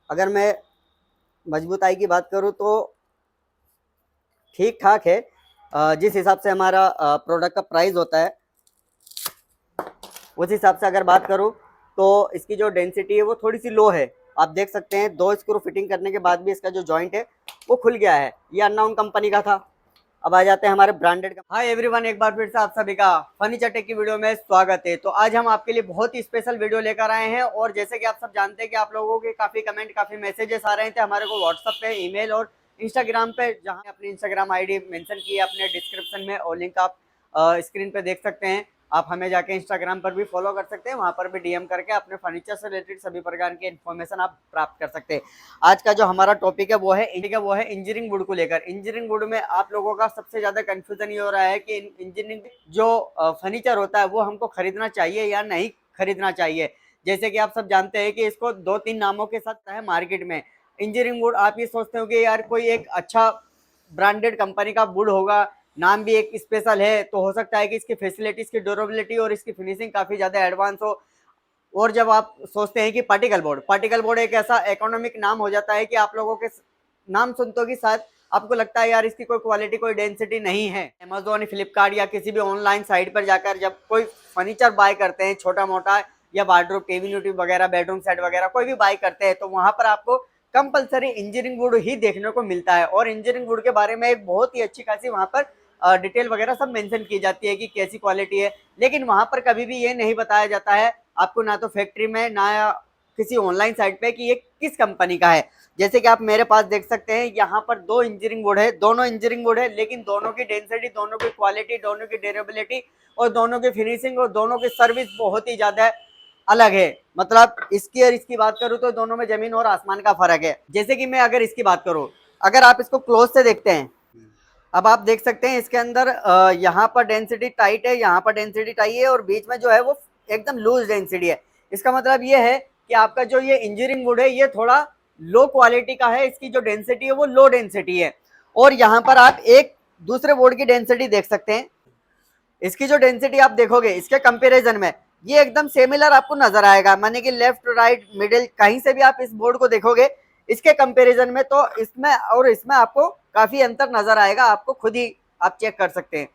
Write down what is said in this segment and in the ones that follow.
अगर मैं मजबूताई की बात करूँ तो ठीक ठाक है। जिस हिसाब से हमारा प्रोडक्ट का प्राइस होता है उस हिसाब से अगर बात करूँ तो इसकी जो डेंसिटी है वो थोड़ी सी लो है। आप देख सकते हैं 2 स्क्रू फिटिंग करने के बाद भी इसका जो जॉइंट है वो खुल गया है। ये अननोन कंपनी का था। अब आ जाते हैं हमारे ब्रांडेड का। हाय एवरीवन, एक बार फिर से आप सभी का फर्नीचर टेक की वीडियो में स्वागत है। तो आज हम आपके लिए बहुत ही स्पेशल वीडियो लेकर आए हैं और जैसे कि आप सब जानते हैं कि आप लोगों के काफी कमेंट, काफी मैसेजेस आ रहे थे हमारे को व्हाट्सएप पे, ईमेल और इंस्टाग्राम पे, जहां अपनी इंस्टाग्राम आईडी मेंशन की है अपने डिस्क्रिप्शन में और लिंक आप स्क्रीन पे देख सकते हैं। आप हमें जाके इंस्टाग्राम पर भी फॉलो कर सकते हैं, वहां पर भी डीएम करके अपने फर्नीचर से रिलेटेड सभी प्रकार की इन्फॉर्मेशन आप प्राप्त कर सकते हैं। आज का जो हमारा टॉपिक है वो है इंजीनियरिंग वुड को लेकर। इंजीनियरिंग वुड में आप लोगों का सबसे ज्यादा कंफ्यूजन ये हो रहा है कि इंजीनियरिंग जो फर्नीचर होता है वो हमको खरीदना चाहिए या नहीं खरीदना चाहिए। जैसे कि आप सब जानते हैं कि इसको 2-3 नामों के साथ है मार्केट में। इंजीनियरिंग वुड आप ये सोचते हो कि यार कोई एक अच्छा ब्रांडेड कंपनी का वुड होगा, नाम भी एक स्पेशल है, तो हो सकता है कि इसकी फैसिलिटीज की ड्यूरेबिलिटी और इसकी फिनिशिंग काफी ज्यादा एडवांस हो। और जब आप सोचते हैं कि पार्टिकल बोर्ड एक ऐसा इकोनॉमिक नाम हो जाता है कि आप लोगों के नाम सुनते हो कि शायद आपको लगता है यार इसकी कोई क्वालिटी, कोई डेंसिटी नहीं है। अमेजोन, फ्लिपकार्ट या किसी भी ऑनलाइन साइट पर जाकर जब कोई फर्नीचर बाय करते हैं, छोटा मोटा या वार्डरोब, टीवी यूनिट वगैरह, बेडरूम सेट वगैरह कोई भी बाय करते हैं, तो वहां पर आपको कंपलसरी इंजीनियरिंग वुड ही देखने को मिलता है। और इंजीनियरिंग वुड के बारे में एक बहुत ही अच्छी खासी वहां पर डिटेल वगैरह सब मेंशन की जाती है कि कैसी क्वालिटी है। लेकिन वहां पर कभी भी ये नहीं बताया जाता है आपको, ना तो फैक्ट्री में ना किसी ऑनलाइन साइट पे, कि ये किस कंपनी का है। जैसे कि आप मेरे पास देख सकते हैं यहाँ पर 2 इंजीनियरिंग बोर्ड है, दोनों इंजीनियरिंग बोर्ड है, लेकिन दोनों की डेंसिटी, दोनों की क्वालिटी, दोनों की ड्यूरेबिलिटी और दोनों की फिनिशिंग और दोनों की सर्विस बहुत ही ज्यादा अलग है। मतलब इसकी और इसकी बात करूं तो दोनों में जमीन और आसमान का फर्क है। जैसे कि मैं अगर इसकी बात करूं, अगर आप इसको क्लोज से देखते हैं, अब आप देख सकते हैं इसके अंदर यहाँ पर डेंसिटी टाइट है, यहाँ पर डेंसिटी टाइट है और बीच में जो है वो एकदम लूज डेंसिटी है। इसका मतलब ये है कि आपका जो ये इंजीनियरिंग वुड है ये थोड़ा लो क्वालिटी का है, इसकी जो डेंसिटी है वो लो डेंसिटी है। और यहाँ पर आप एक दूसरे बोर्ड की डेंसिटी देख सकते हैं। इसकी जो डेंसिटी आप देखोगे इसके कंपेरिजन में ये एकदम सिमिलर आपको नजर आएगा, माने कि लेफ्ट राइट मिडिल कहीं से भी आप इस बोर्ड को देखोगे इसके कंपैरिजन में, तो इसमें और इसमें आपको काफी अंतर नजर आएगा। आपको खुद ही आप चेक कर सकते हैं।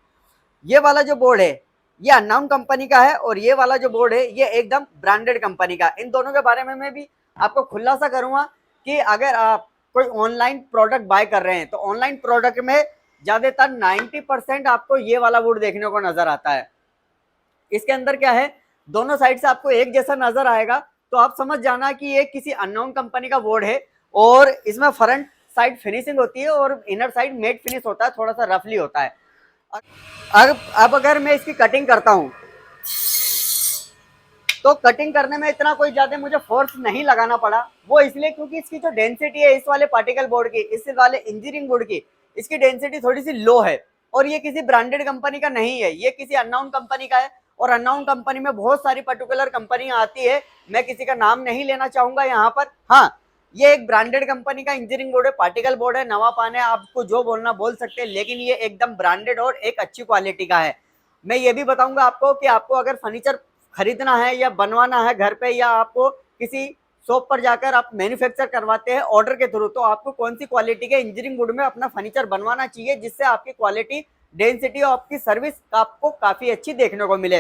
ये वाला जो बोर्ड है ये अननाउन कंपनी का है और ये वाला जो बोर्ड है ये एकदम ब्रांडेड कंपनी का। इन दोनों के बारे में मैं भी आपको खुलासा करूंगा कि अगर आप कोई ऑनलाइन प्रोडक्ट बाय कर रहे हैं तो ऑनलाइन प्रोडक्ट में ज्यादातर 90% आपको ये वाला वुड देखने को नजर आता है। इसके अंदर क्या है, दोनों साइड से आपको एक जैसा नजर आएगा, तो आप समझ जाना कि ये किसी अननोन कंपनी का बोर्ड है। और इसमें फ्रंट साइड फिनिशिंग होती है और इनर साइड मेट फिनिश होता है, थोड़ा सा रफली होता है। अब अगर मैं इसकी कटिंग करता हूं तो कटिंग करने में इतना कोई ज्यादा मुझे फोर्स नहीं लगाना पड़ा। वो इसलिए क्योंकि इसकी जो डेंसिटी है इस वाले पार्टिकल बोर्ड की, इस वाले इंजीनियरिंग बोर्ड की, इसकी डेंसिटी थोड़ी सी लो है और ये किसी ब्रांडेड कंपनी का नहीं है, ये किसी अननोन कंपनी का है। और अननोन कंपनी में बहुत सारी पर्टिकुलर कंपनियां आती है, मैं किसी का नाम नहीं लेना चाहूंगा यहाँ पर। हाँ, ये एक ब्रांडेड कंपनी का इंजीनियरिंग बोर्ड है, पार्टिकल बोर्ड है, नवा पान है, आपको जो बोलना बोल सकते हैं, लेकिन ये एकदम ब्रांडेड और एक अच्छी क्वालिटी का है। मैं ये भी बताऊंगा आपको कि आपको अगर फर्नीचर खरीदना है या बनवाना है घर पे, या आपको किसी शॉप पर जाकर आप मैन्युफैक्चर करवाते हैं ऑर्डर के थ्रू, तो आपको कौन सी क्वालिटी के इंजीनियरिंग वुड में अपना फर्नीचर बनवाना चाहिए जिससे आपकी क्वालिटी, डेंसिटी और आपकी सर्विस आपको काफी अच्छी देखने को मिले।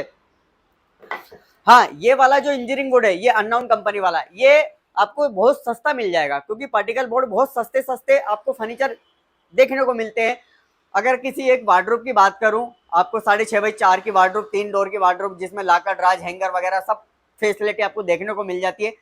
हाँ, ये वाला जो इंजीनियरिंग वुड है ये अननोन कंपनी वाला, ये आपको बहुत सस्ता मिल जाएगा क्योंकि पार्टिकल बोर्ड बहुत सस्ते सस्ते आपको फर्नीचर देखने को मिलते हैं। अगर किसी एक वार्डरोब की बात करूं, आपको 6.5x4 की वार्डरोब, 3 डोर की वार्डरोब जिसमें लाकर ड्राज, हैंगर वगैरह सब फैसिलिटी आपको देखने को मिल जाती है,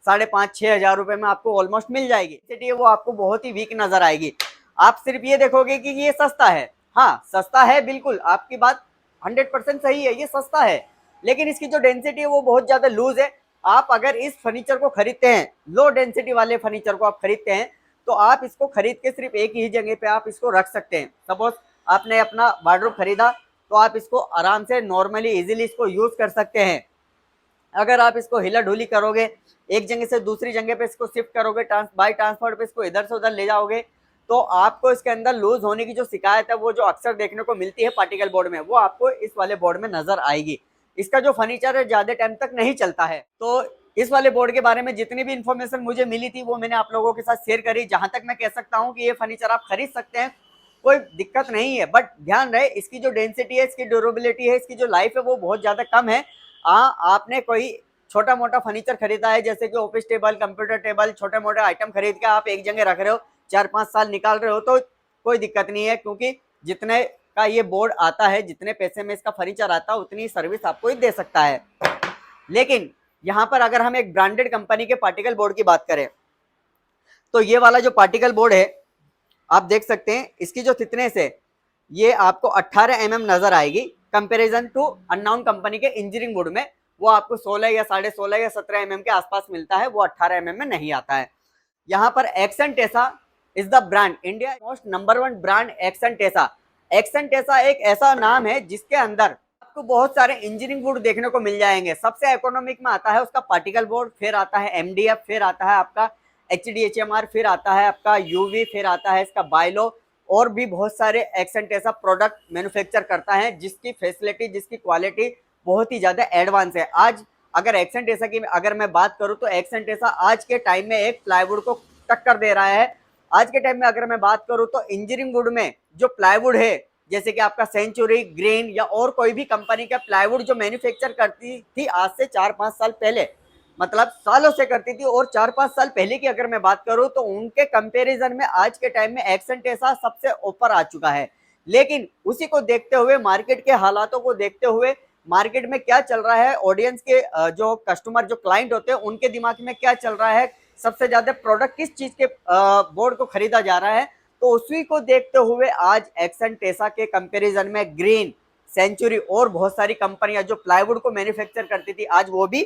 5,500-6 हजार रुपए में आपको ऑलमोस्ट मिल जाएगी। वो आपको बहुत ही वीक नजर आएगी। आप सिर्फ ये देखोगे कि ये सस्ता है। हाँ, सस्ता है, बिल्कुल आपकी बात 100% सही है, ये सस्ता है, लेकिन इसकी जो डेंसिटी है वो बहुत ज्यादा लूज है। आप अगर इस फर्नीचर को खरीदते हैं, लो डेंसिटी वाले फर्नीचर को आप खरीदते हैं, तो आप इसको खरीद के सिर्फ एक ही जगह पे आप इसको रख सकते हैं। सपोज आपने अपना वार्डरोब खरीदा तो आप इसको आराम से नॉर्मली इजीली इसको यूज कर सकते हैं। अगर आप इसको हिला ढुली करोगे, एक जगह से दूसरी जगह पे इसको शिफ्ट करोगे, बाई ट्रांसपोर्ट पे इसको इधर से उधर ले जाओगे, तो आपको इसके अंदर लूज होने की जो शिकायत है वो जो अक्सर देखने को मिलती है पार्टिकल बोर्ड में, वो आपको इस वाले बोर्ड में नजर आएगी। इसका जो फर्नीचर है ज्यादा टाइम तक नहीं चलता है। तो इस वाले बोर्ड के बारे में जितनी भी इंफॉर्मेशन मुझे मिली थी वो मैंने आप लोगों के साथ शेयर करी। जहां तक मैं कह सकता हूं कि ये फर्नीचर आप खरीद सकते हैं, कोई दिक्कत नहीं है, बट ध्यान रहे इसकी जो डेंसिटी है, इसकी ड्यूरेबिलिटी है, इसकी जो लाइफ है वो बहुत ज्यादा कम है। आपने कोई छोटा मोटा फर्नीचर खरीदा है, जैसे कि ऑफिस टेबल, कंप्यूटर टेबल, छोटे मोटे आइटम खरीद के आप एक जगह रख रहे हो, 4-5 साल निकाल रहे हो, तो कोई दिक्कत नहीं है, क्योंकि जितने का ये बोर्ड आता है, जितने पैसे में इसका फर्नीचर आता है, उतनी सर्विस आपको ही दे सकता है। लेकिन यहाँ पर अगर हम एक ब्रांडेड कंपनी के पार्टिकल बोर्ड की बात करें, तो ये वाला जो पार्टिकल बोर्ड है आप देख सकते हैं, इसकी जो थिकनेस है ये आपको 18 mm नजर आएगी, कंपैरिजन टू अननोन कंपनी के इंजीनियरिंग बोर्ड में वो आपको 16 या 16.5 या 17 mm के आसपास मिलता है, वो 18 mm में नहीं आता है। यहाँ पर Accentessa is the brand, India most number 1 brand Accentessa. Accentessa एक ऐसा नाम है जिसके अंदर आपको बहुत सारे इंजीनियरिंग बोर्ड देखने को मिल जाएंगे। सबसे इकोनॉमिक में आता है उसका पार्टिकल बोर्ड, फिर आता है MDF, फिर आता है आपका HDHMR, फिर आता है आपका UV, फिर आता है इसका बायलो, और भी बहुत सारे एक्सेंटेसा प्रोडक्ट मैन्युफैक्चर करता है जिसकी फैसिलिटी, जिसकी क्वालिटी बहुत ही ज्यादा एडवांस है। आज अगर एक्सेंटेसा की अगर मैं बात करूं तो एक्सेंटेसा आज के टाइम में एक प्लाईवुड को टक्कर दे रहा है। आज के टाइम में अगर मैं बात करूं तो इंजीनियरिंग वुड में जो प्लाईवुड है, जैसे कि आपका सेंचुरी, ग्रीन या और कोई भी कंपनी का प्लाईवुड जो मैन्युफैक्चर करती थी आज से 4-5 साल पहले, मतलब सालों से करती थी, और 4-5 साल पहले की अगर मैं बात करूं तो उनके कंपैरिजन में आज के टाइम में एक्सेंटेसा सबसे ऊपर आ चुका है। लेकिन उसी को देखते हुए, मार्केट के हालातों को देखते हुए, मार्केट में क्या चल रहा है, ऑडियंस के जो कस्टमर, जो क्लाइंट होते हैं, उनके दिमाग में क्या चल रहा है, सबसे ज्यादा प्रोडक्ट किस चीज के बोर्ड को खरीदा जा रहा है, तो उसी को देखते हुए आज एक्सेंटेसा के कंपैरिजन में ग्रीन, सेंचुरी और बहुत सारी कंपनियां जो प्लाईवुड को मैन्युफैक्चर करती थी आज वो भी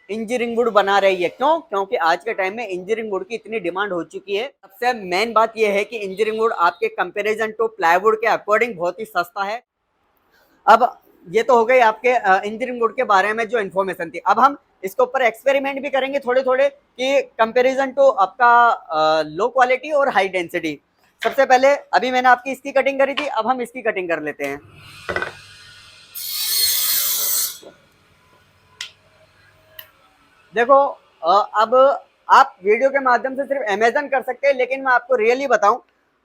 इंजीनियरिंग वुड बना रही है। क्यों? क्योंकि आज के टाइम में इंजीनियरिंग वुड की इतनी डिमांड हो चुकी है। सबसे मेन बात यह है कि इंजीनियरिंग वुड आपके कंपैरिजन टू प्लाईवुड के अकॉर्डिंग बहुत ही सस्ता है। अब ये तो हो गई आपके इंजीनियरिंग वुड के बारे में जो इन्फॉर्मेशन थी। अब हम इसके ऊपर एक्सपेरिमेंट भी करेंगे थोड़े थोड़े कि कंपैरिजन टू आपका लो क्वालिटी और हाई डेंसिटी। सबसे पहले अभी मैंने आपकी इसकी कटिंग करी थी, अब हम इसकी कटिंग कर लेते हैं। देखो अब आप वीडियो के माध्यम से सिर्फ अमेजन कर सकते हैं, लेकिन मैं आपको रियली बताऊं,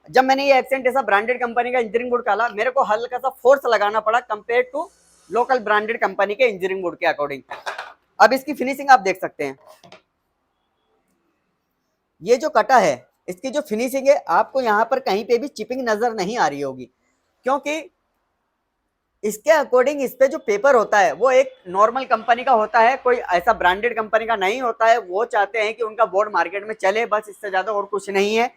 जब मैंने ये एक्सेंटेसा ब्रांडेड कंपनी का इंजीनियरिंग बोर्ड डाला, मेरे को हल्का सा फोर्स लगाना पड़ा compare to local branded company के इंजीनियरिंग बोर्ड के अकॉर्डिंग। अब इसकी फिनिशिंग आप देख सकते हैं, ये जो कटा है इसकी जो फिनिशिंग है, आपको यहाँ पर कहीं पे भी चिपिंग नजर नहीं आ रही होगी, क्योंकि इसके अकॉर्डिंग इस पे जो पेपर होता है वो एक नॉर्मल कंपनी का होता है, कोई ऐसा ब्रांडेड कंपनी का नहीं होता है। वो चाहते हैं कि उनका बोर्ड मार्केट में चले, बस इससे ज्यादा और कुछ नहीं है।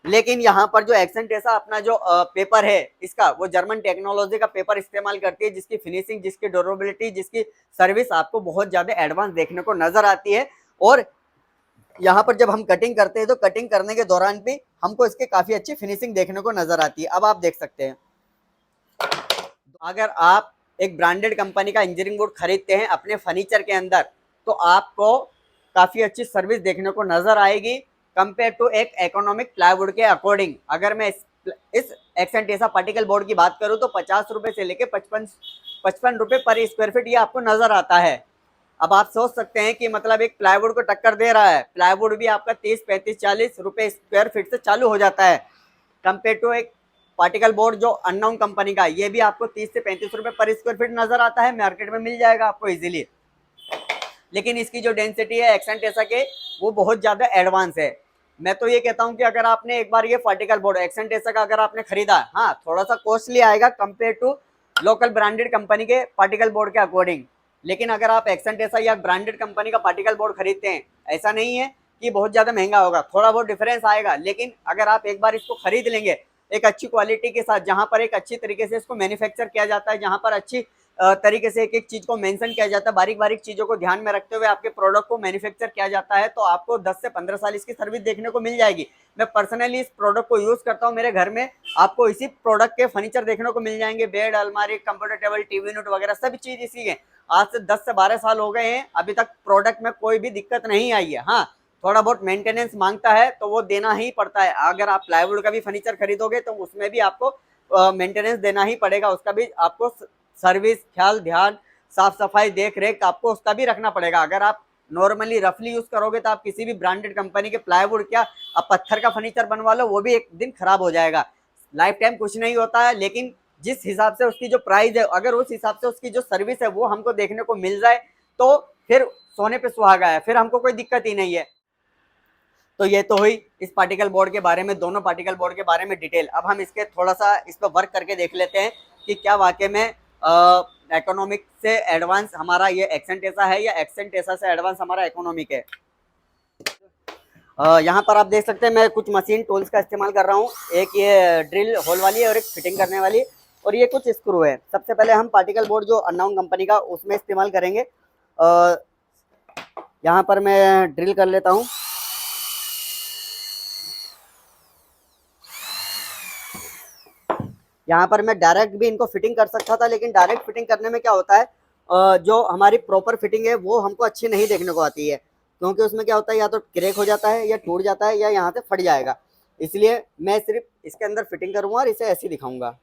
लेकिन यहाँ पर जो एक्सेंटेसा अपना जो पेपर है इसका, वो जर्मन टेक्नोलॉजी का पेपर इस्तेमाल करती है, जिसकी फिनिशिंग, जिसकी ड्यूरेबिलिटी, जिसकी सर्विस आपको बहुत ज्यादा एडवांस देखने को नजर आती है। और यहाँ पर जब हम कटिंग करते हैं तो कटिंग करने के दौरान भी हमको इसकी काफी अच्छी फिनिशिंग देखने को नजर आती है। अब आप देख सकते हैं, अगर आप एक ब्रांडेड कंपनी का इंजीनियरिंग बोर्ड खरीदते हैं अपने फर्नीचर के अंदर, तो आपको काफी अच्छी सर्विस देखने को नजर आएगी कंपेयर टू एक इकोनॉमिक प्लाईवुड के अकॉर्डिंग। अगर मैं इस एक्सेंटेसा पार्टिकल बोर्ड की बात करूं तो 50 रुपए से लेके 55 रुपए पर स्क्वायर फीट ये आपको नजर आता है। अब आप सोच सकते हैं कि मतलब एक प्लाईवुड को टक्कर दे रहा है। प्लाईवुड भी आपका 30, 35, 40 रुपए स्क्वायर फीट से चालू हो जाता है, कंपेयर टू एक पार्टिकल बोर्ड जो अननोन कंपनी का, ये भी आपको 30 से 35 रुपए पर स्क्वायर फीट नजर आता है, मार्केट में मिल जाएगा आपको इजीली। लेकिन इसकी जो डेंसिटी है एक्सेंटेसा के, वो बहुत ज्यादा एडवांस है। मैं तो ये कहता हूं कि अगर आपने एक बार ये पार्टिकल बोर्ड एक्सेंटेसा का अगर आपने खरीदा, हाँ थोड़ा सा कॉस्टली आएगा compare to local branded company के पार्टिकल बोर्ड के अकॉर्डिंग। लेकिन अगर आप एक्सेंटेसा या ब्रांडेड कंपनी का पार्टिकल बोर्ड खरीदते हैं, ऐसा नहीं है कि बहुत ज्यादा महंगा होगा, थोड़ा बहुत डिफरेंस आएगा। लेकिन अगर आप एक बार इसको खरीद लेंगे एक अच्छी क्वालिटी के साथ, जहां पर एक अच्छी तरीके से इसको मैन्युफैक्चर किया जाता है, जहां पर अच्छी तरीके से एक एक चीज को मेंशन किया जाता है, बारीक बारीक चीजों को ध्यान में रखते हुए आपके प्रोडक्ट को मैन्युफैक्चर किया जाता है, तो आपको 10 से 15 साल इसकी सर्विस देखने को मिल जाएगी। मैं पर्सनली इस प्रोडक्ट को यूज करता हूं, मेरे घर में आपको इसी प्रोडक्ट के फर्नीचर देखने को मिल जाएंगे, बेड, अलमारी, कंप्यूटर टेबल, टीवी यूनिट वगैरह सभी चीज इसी है। आज से 10 से 12 साल हो गए हैं, अभी तक प्रोडक्ट में कोई भी दिक्कत नहीं आई है। हाँ थोड़ा बहुत मेंटेनेंस मांगता है तो वो देना ही पड़ता है। अगर आप प्लाईवुड का भी फर्नीचर खरीदोगे तो उसमें भी आपको मेंटेनेंस देना ही पड़ेगा, उसका भी आपको सर्विस, ख्याल, ध्यान, साफ सफाई, देख रेख आपको उसका भी रखना पड़ेगा। अगर आप नॉर्मली रफली यूज करोगे तो आप किसी भी ब्रांडेड कंपनी के प्लाईवुड, क्या आप पत्थर का फर्नीचर बनवा लो, वो भी एक दिन खराब हो जाएगा। लाइफ टाइम कुछ नहीं होता है, लेकिन जिस हिसाब से उसकी जो प्राइस है, अगर उस हिसाब से उसकी जो सर्विस है वो हमको देखने को मिल जाए तो फिर सोने पे सुहागा है, फिर हमको कोई दिक्कत ही नहीं है। तो ये तो हुई इस पार्टिकल बोर्ड के बारे में, दोनों पार्टिकल बोर्ड के बारे में डिटेल। अब हम इसके थोड़ा सा इस पर वर्क करके देख लेते हैं कि क्या वाकई में इकोनॉमिक से एडवांस हमारा ये एक्सेंट ऐसा है या एक्सेंट ऐसा से एडवांस हमारा इकोनॉमिक है। यहाँ पर आप देख सकते हैं मैं कुछ मशीन टूल्स का इस्तेमाल कर रहा हूँ। एक ये ड्रिल होल वाली है और एक फिटिंग करने वाली, और ये कुछ स्क्रू है। सबसे पहले हम पार्टिकल बोर्ड जो अननोन कंपनी का उसमें इस्तेमाल करेंगे। यहाँ पर मैं ड्रिल कर लेता हूँ। यहाँ पर मैं डायरेक्ट भी इनको फिटिंग कर सकता था, लेकिन डायरेक्ट फिटिंग करने में क्या होता है, जो हमारी प्रॉपर फिटिंग है वो हमको अच्छी नहीं देखने को आती है, क्योंकि उसमें क्या होता है या तो क्रैक हो जाता है या टूट जाता है या यहाँ से फट जाएगा। इसलिए मैं सिर्फ इसके अंदर फिटिंग करूँगा और इसे ऐसे दिखाऊंगा।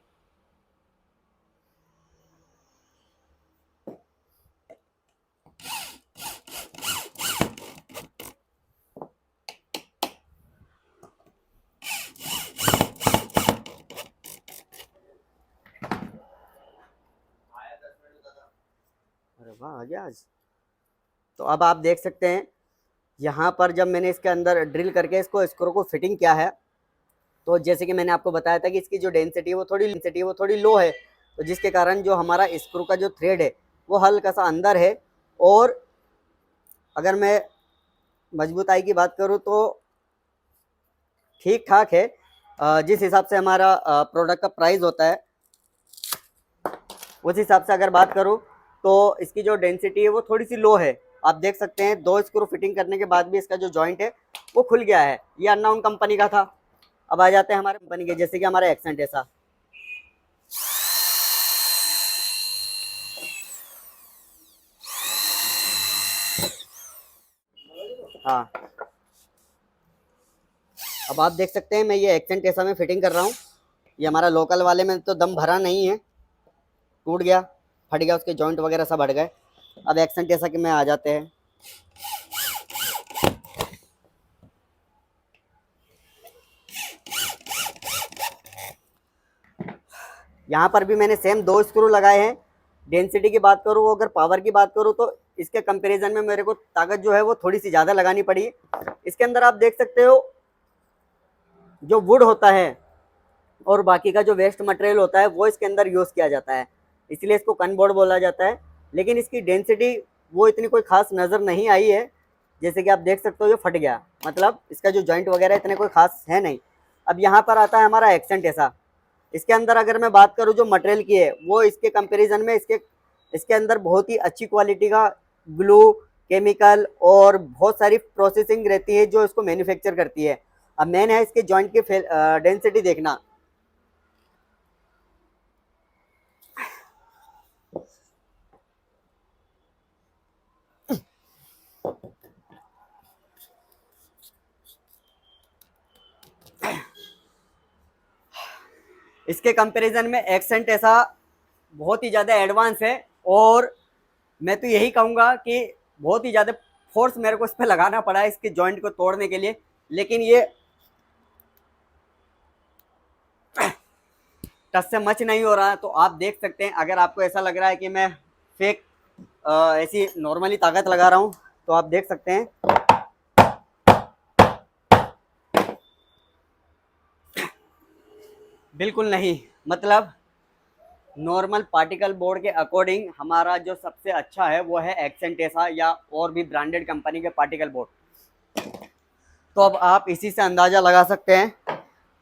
अरे वाह, आ गया आज। तो अब आप देख सकते हैं यहाँ पर जब मैंने इसके अंदर ड्रिल करके इसको स्क्रू को फिटिंग किया है, तो जैसे कि मैंने आपको बताया था कि इसकी जो डेंसिटी है वो थोड़ी लो है, तो जिसके कारण जो हमारा स्क्रू का जो थ्रेड है वो हल्का सा अंदर है। और अगर मैं मजबूताई की बात करूँ तो ठीक ठाक है। जिस हिसाब से हमारा प्रोडक्ट का प्राइस होता है उस हिसाब से अगर बात करूँ तो इसकी जो डेंसिटी है वो थोड़ी सी लो है। आप देख सकते हैं 2 स्क्रू फिटिंग करने के बाद भी इसका जो जॉइंट है वो खुल गया है। ये अननोन कंपनी का था। अब आ जाते हैं हमारे कंपनी के, जैसे कि हमारा एक्सेंट ऐसा। हाँ, अब आप देख सकते हैं मैं ये एक्सेंट ऐसा में फिटिंग कर रहा हूँ। ये हमारा लोकल वाले में तो दम भरा नहीं है, टूट गया, फट गया, उसके जॉइंट वगैरह सब हट गए। अब एक्सेंट ऐसा कि में आ जाते हैं। यहाँ पर भी मैंने सेम 2 स्क्रू लगाए हैं। डेंसिटी की बात करूँ, अगर पावर की बात करूँ तो इसके कंपैरिजन में मेरे को ताकत जो है वो थोड़ी सी ज़्यादा लगानी पड़ी। इसके अंदर आप देख सकते हो जो वुड होता है और बाकी का जो वेस्ट मटेरियल होता है वो इसके अंदर यूज़ किया जाता है, इसलिए इसको कन बोर्ड बोला जाता है। लेकिन इसकी डेंसिटी वो इतनी कोई खास नज़र नहीं आई है। जैसे कि आप देख सकते हो ये फट गया, मतलब इसका जो जॉइंट वगैरह इतने कोई खास है नहीं। अब यहाँ पर आता है हमारा एक्सेंट ऐसा। इसके अंदर अगर मैं बात करूँ जो मटेरियल की है वो इसके कंपैरिजन में इसके अंदर बहुत ही अच्छी क्वालिटी का ग्लू, केमिकल और बहुत सारी प्रोसेसिंग रहती है जो इसको मैन्युफैक्चर करती है। अब मेन है इसके जॉइंट की डेंसिटी देखना। इसके कंपैरिजन में एक्सेंट ऐसा बहुत ही ज़्यादा एडवांस है, और मैं तो यही कहूँगा कि बहुत ही ज़्यादा फोर्स मेरे को इस पर लगाना पड़ा है इसके जॉइंट को तोड़ने के लिए, लेकिन ये टच से मच नहीं हो रहा है। तो आप देख सकते हैं, अगर आपको ऐसा लग रहा है कि मैं फेक ऐसी नॉर्मली ताकत लगा रहा हूँ तो आप देख सकते हैं बिल्कुल नहीं। मतलब नॉर्मल पार्टिकल बोर्ड के अकॉर्डिंग हमारा जो सबसे अच्छा है वो है एक्सेंट ऐसा या और भी ब्रांडेड कंपनी के पार्टिकल बोर्ड। तो अब आप इसी से अंदाज़ा लगा सकते हैं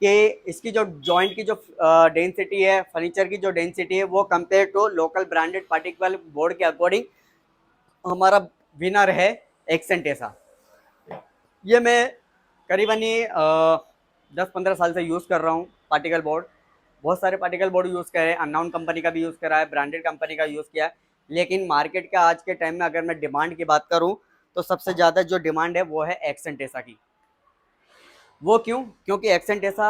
कि इसकी जो जॉइंट की जो डेंसिटी है, फर्नीचर की जो डेंसिटी है, वो compare to local branded particle board के अकॉर्डिंग हमारा विनर है एक्सेंट ऐसा। ये मैं करीबन ही 10-15 साल से यूज़ कर रहा हूँ पार्टिकल बोर्ड। बहुत सारे पार्टिकल बोर्ड यूज़ करे, अननोन कंपनी का भी यूज़ करा है, ब्रांडेड कंपनी का यूज़ किया है, लेकिन मार्केट के आज के टाइम में अगर मैं डिमांड की बात करूँ तो सबसे ज़्यादा जो डिमांड है वो है एक्सेंट ऐसा की। वो क्यों? क्योंकि एक्सेंट ऐसा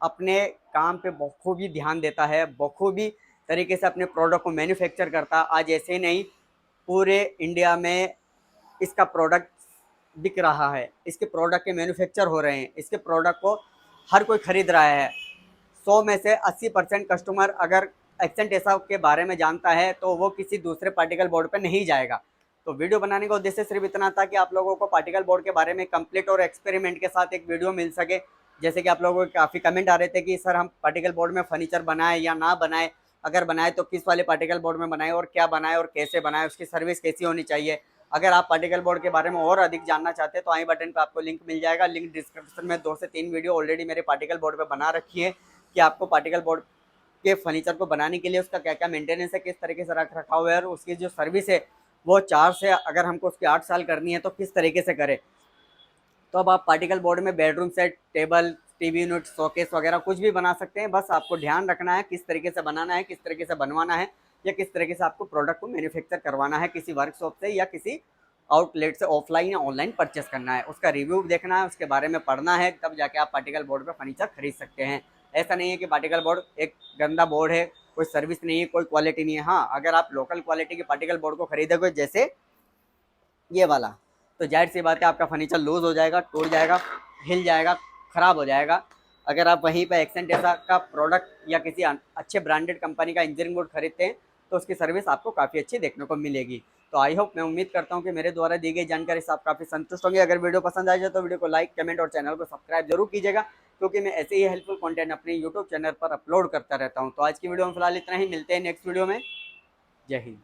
अपने काम पे बखूबी ध्यान देता है, बखूबी तरीके से अपने प्रोडक्ट को मैन्युफैक्चर करता है। आज ऐसे ही नहीं, पूरे इंडिया में इसका प्रोडक्ट बिक रहा है, इसके प्रोडक्ट के मैन्युफैक्चर हो रहे हैं, इसके प्रोडक्ट को हर कोई खरीद रहा है। 100 में से 80% कस्टमर अगर एक्सेंट ऐसा के बारे में जानता है तो वो किसी दूसरे पार्टिकल बोर्ड पे नहीं जाएगा। तो वीडियो बनाने का उद्देश्य सिर्फ इतना था कि आप लोगों को पार्टिकल बोर्ड के बारे में कंप्लीट और एक्सपेरिमेंट के साथ एक वीडियो मिल सके। जैसे कि आप लोगों को काफ़ी कमेंट आ रहे थे कि सर हम पार्टिकल बोर्ड में फर्नीचर बनाए या ना बनाए, अगर बनाए तो किस वाले पार्टिकल बोर्ड में बनाए और क्या बनाए और कैसे बनाए, उसकी सर्विस कैसी होनी चाहिए। अगर आप पार्टिकल बोर्ड के बारे में और अधिक जानना चाहते हैं तो आई बटन पर आपको लिंक मिल जाएगा। लिंक डिस्क्रिप्शन में 2 से 3 वीडियो ऑलरेडी मेरे पार्टिकल बोर्ड पर बना रखी है कि आपको पार्टिकल बोर्ड के फर्नीचर को बनाने के लिए उसका क्या क्या मेंटेनेंस है, किस तरीके से रख रखाव है और उसकी जो सर्विस है वो 4 से अगर हमको उसकी 8 साल करनी है तो किस तरीके से करें। तो अब आप पार्टिकल बोर्ड में bedroom set, table, TV unit, showcase वगैरह कुछ भी बना सकते हैं। बस आपको ध्यान रखना है किस तरीके से बनाना है, किस तरीके से बनवाना है या किस तरीके से आपको प्रोडक्ट को मैन्युफैक्चर करवाना है किसी वर्कशॉप से या किसी आउटलेट से ऑफलाइन या ऑनलाइन परचेस करना है, उसका रिव्यू देखना है, उसके बारे में पढ़ना है, तब जाके आप पार्टिकल बोर्ड पर फर्नीचर खरीद सकते हैं। ऐसा नहीं है कि पार्टिकल बोर्ड एक गंदा बोर्ड है, कोई सर्विस नहीं है, कोई क्वालिटी नहीं है। हाँ, अगर आप लोकल क्वालिटी के पार्टिकल बोर्ड को खरीदोगे जैसे ये वाला, तो जाहिर सी बात है आपका फर्नीचर लूज हो जाएगा, टूट जाएगा, हिल जाएगा, ख़राब हो जाएगा। अगर आप वहीं पे एक्सेंट ऐसा का प्रोडक्ट या किसी अच्छे ब्रांडेड कंपनी का इंजीनियरिंग बोर्ड खरीदते हैं तो उसकी सर्विस आपको काफ़ी अच्छी देखने को मिलेगी। तो आई होप, मैं उम्मीद करता हूँ कि मेरे द्वारा दी गई जानकारी से आप काफ़ी संतुष्ट होंगे। अगर वीडियो पसंद आ जाए तो वीडियो को लाइक, कमेंट और चैनल को सब्सक्राइब जरूर कीजिएगा, क्योंकि मैं ऐसे ही हेल्पफुल कंटेंट अपने यूट्यूब चैनल पर अपलोड करता रहता हूँ। तो आज की वीडियो में फिलहाल इतना ही, मिलते हैं नेक्स्ट वीडियो में। जय हिंद।